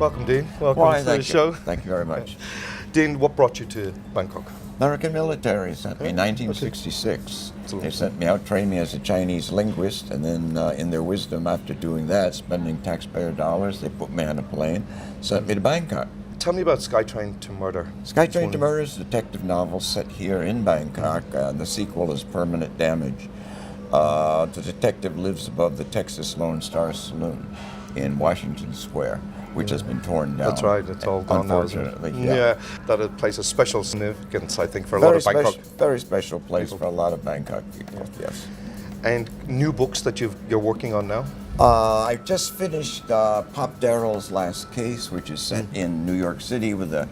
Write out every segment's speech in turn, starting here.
Welcome, Dean. Welcome Why, to the thank you. show. Thank you very much. Dean, what brought you to Bangkok? American military sent me in 1966. They sent me out, trained me as a Chinese linguist, and then in their wisdom after doing that, spending taxpayer dollars, they put me on a plane, sent me to Bangkok. Tell me about Skytrain to Murder. Skytrain to Murder is a detective novel set here in Bangkok. The sequel is Permanent Damage. The detective lives above the Texas Lone Star Saloon in Washington Square, which has been torn down. That's right, it's all gone now, isn't it? Unfortunately, Yeah, that place has special significance, I think, for a lot of Bangkok. Very special place for a lot of Bangkok people, yes. And new books that you're working on now? I just finished Pop Darrell's Last Case, which is set in New York City with a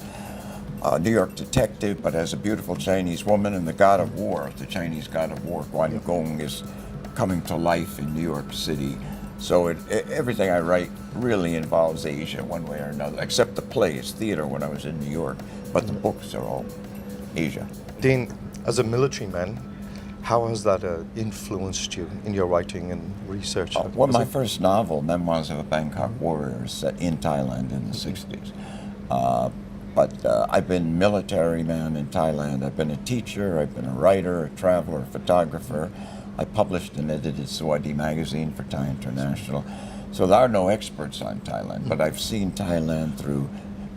New York detective, but has a beautiful Chinese woman, and the god of war, the Chinese god of war, Guan Gong, is coming to life in New York City. So everything I write really involves Asia one way or another, except the plays, theater when I was in New York, but the books are all Asia. Dean, as a military man, how has that influenced you in your writing and research? Well, my first novel, Memoirs of a Bangkok Warrior, is set in Thailand in the 60s. But I've been military man in Thailand. I've been a teacher, I've been a writer, a traveler, a photographer. I published and edited Sawadi magazine for Thai International. So there are no experts on Thailand, but I've seen Thailand through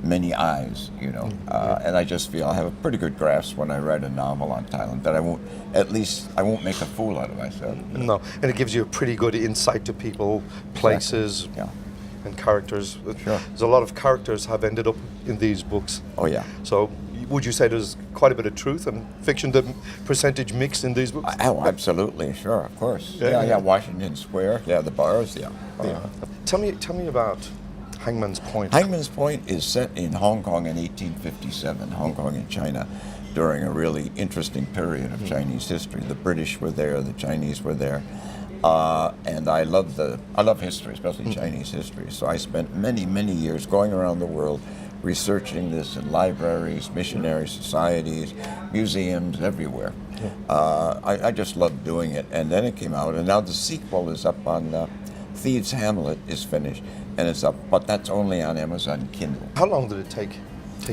many eyes, you know. And I just feel I have a pretty good grasp when I write a novel on Thailand that I won't make a fool out of myself. No, and it gives you a pretty good insight to people, places, and characters. Sure. There's a lot of characters have ended up in these books. Oh yeah. So would you say there's quite a bit of truth and fiction, the percentage mix in these books? Oh, absolutely, sure, of course. Yeah, Washington Square, the bars, Tell me about Hangman's Point. Hangman's Point is set in Hong Kong in 1857, Hong Kong and China, during a really interesting period of Chinese history. The British were there, the Chinese were there, and I love history, especially Chinese history. So I spent many years going around the world researching this in libraries, missionary societies, museums, everywhere. I just loved doing it, and then it came out, and now the sequel is up on Thieves' Hamlet is finished, and it's up, but that's only on Amazon Kindle. How long did it take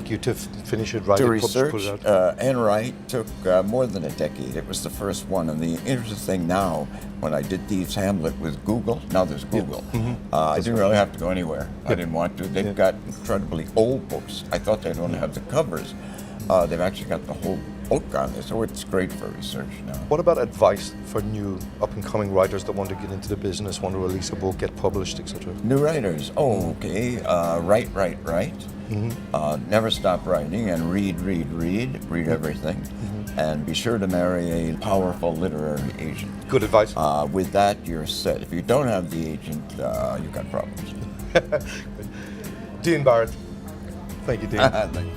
you to finish it, write to it, research put it out? and write took more than a decade. It was the first one, and the interesting thing now, when I did Thieves' Hamlet with Google, now there's Google. I didn't really have to go anywhere. I didn't want to. They've got incredibly old books. I thought they'd only have the covers. They've actually got the whole book on this, so it's great for research now. What about advice for new up-and-coming writers that want to get into the business, want to release a book, get published, etc.? New writers, okay. Write. Never stop writing, and read everything. And be sure to marry a powerful literary agent. Good advice. With that, you're set. If you don't have the agent, you've got problems. Dean Barrett. Thank you, Dean.